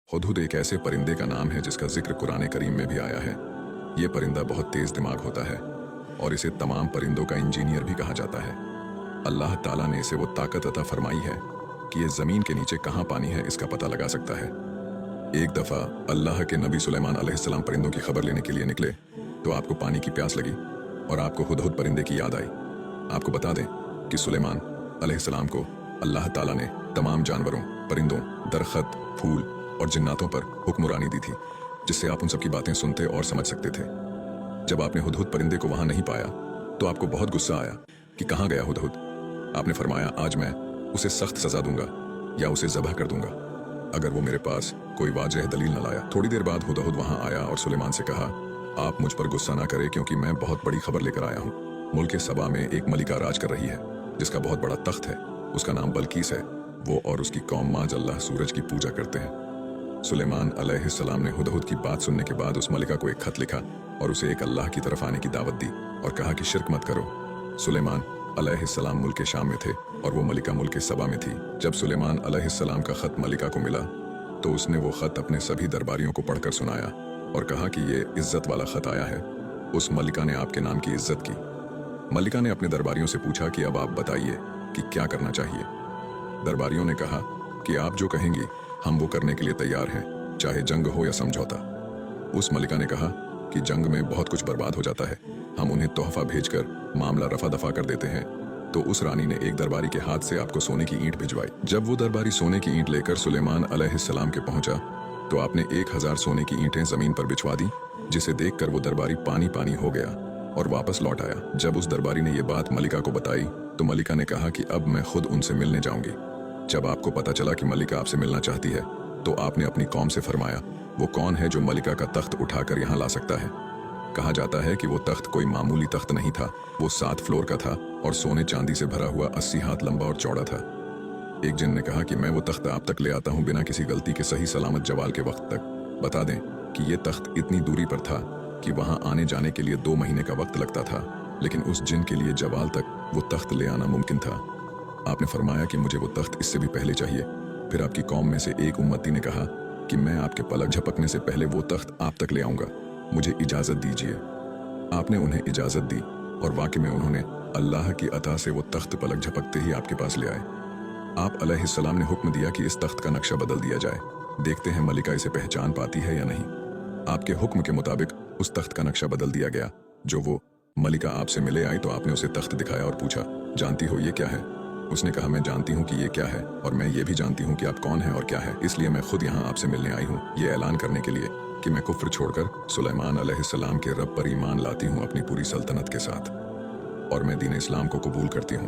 हुदहुद एक ऐसे परिंदे का नाम है जिसका जिक्र कुरान करीम में भी आया है। ये परिंदा बहुत तेज दिमाग होता है और इसे तमाम परिंदों का इंजीनियर भी कहा जाता है। अल्लाह ताला ने इसे वो ताकत अता फरमाई है कि ये जमीन के नीचे कहाँ पानी है इसका पता लगा सकता है। एक दफा अल्लाह के नबी सुलेमान अलैहिस्सलाम परिंदों की खबर लेने के लिए निकले तो आपको पानी की प्यास लगी और आपको हुदहुद परिंदे की याद आई। आपको बता दें कि सुलेमान अलैहिस्सलाम को अल्लाह ताला ने तमाम जानवरों, परिंदों, दरख्त, फूल और जिन्नातों पर हुक्मरानी दी थी, जिससे आप उन सब की बातें सुनते और समझ सकते थे। जब आपने हुदहुद परिंदे को वहां नहीं पाया तो आपको बहुत गुस्सा आया कि कहाँ गया हुदहुद। आपने फरमाया, आज मैं उसे सख्त सजा दूंगा या उसे ज़बह कर दूंगा अगर वो मेरे पास कोई वाजह दलील न लाया। थोड़ी देर बाद हुदहुद वहां आया और सुलेमान से कहा, आप मुझ पर गुस्सा ना करें क्योंकि मैं बहुत बड़ी खबर लेकर आया हूँ। मुल्क सबा में एक मलिका राज कर रही है जिसका बहुत बड़ा तख्त है। उसका नाम बल्कीस है। वो और उसकी कौम माज अल्लाह सूरज की पूजा करते हैं। सुलेमान अलैहिस्सलाम ने हुदहुद की बात सुनने के बाद उस मलिका को एक खत लिखा और उसे एक अल्लाह की तरफ आने की दावत दी और कहा कि शिरक मत करो। सुलेमान अलैहिस्सलाम मुल्क शाम में थे और वो मलिका मुल्क सबा में थी। जब सुलेमान अलैहिस्सलाम का खत मलिका को मिला तो उसने वो खत अपने सभी दरबारियों को पढ़कर सुनाया और कहा कि ये इज्जत वाला खत आया है। उस मलिका ने आपके नाम की इज्जत की। मलिका ने अपने दरबारियों से पूछा कि अब आप बताइए कि क्या करना चाहिए। दरबारियों ने कहा कि आप जो कहेंगी हम वो करने के लिए तैयार हैं, चाहे जंग हो या समझौता। उस मलिका ने कहा कि जंग में बहुत कुछ बर्बाद हो जाता है, हम उन्हें तोहफा भेजकर मामला रफा दफा कर देते हैं। तो उस रानी ने एक दरबारी के हाथ से आपको सोने की ईंट भिजवाई। जब वो दरबारी सोने की ईंट लेकर सुलेमान अलैहिस्सलाम के पहुंचा तो आपने 1000 सोने की ईंटें जमीन पर बिछवा दी, जिसे देखकर वो दरबारी पानी पानी हो गया और वापस लौट आया। जब उस दरबारी ने ये बात मलिका को बताई तो मलिका ने कहा कि अब मैं खुद उनसे मिलने जाऊंगी। जब आपको पता चला कि मलिका आपसे मिलना चाहती है तो आपने अपनी कौम से फरमाया, वो कौन है जो मलिका का तख्त उठाकर यहाँ ला सकता है। कहा जाता है कि वो तख्त कोई मामूली तख्त नहीं था, वो 7 फ्लोर का था और सोने चांदी से भरा हुआ 80 हाथ लंबा और चौड़ा था। एक जिन ने कहा कि मैं वो तख्त आप तक ले आता हूँ बिना किसी गलती के, सही सलामत जवाल के वक्त तक। बता दें कि ये तख्त इतनी दूरी पर था कि वहां आने जाने के लिए 2 महीने का वक्त लगता था, लेकिन उस जिन के लिए जवाल तक वो तख्त ले आना मुमकिन था। आपने फरमाया कि मुझे वो तख्त इससे भी पहले चाहिए। फिर आपकी कौम में से एक उम्मती ने कहा कि मैं आपके पलक झपकने से पहले वो तख्त आप तक ले आऊंगा, मुझे इजाजत दीजिए। आपने उन्हें इजाजत दी और वाकई में उन्होंने अल्लाह की अता से वो तख्त पलक झपकते ही आपके पास ले आए। आप अलैहिस्सलाम ने हुक्म दिया कि इस तख्त का नक्शा बदल दिया जाए। देखते हैं मलिका इसे पहचान पाती है या नहीं। आपके हुक्म के मुताबिक उस तख्त का नक्शा बदल दिया गया। जो वो मलिका आपसे मिले आई तो आपने उसे तख्त दिखाया और पूछा, जानती हो ये क्या है? उसने कहा, मैं जानती हूँ कि ये क्या है और मैं ये भी जानती हूँ कि आप कौन हैं और क्या है, इसलिए मैं खुद यहाँ आपसे मिलने आई हूँ, ये ऐलान करने के लिए कि मैं कुफ्र छोड़कर सुलेमान अलैहिस्सलाम के रब पर ईमान लाती हूँ अपनी पूरी सल्तनत के साथ और मैं दीन इस्लाम को कबूल करती हूँ।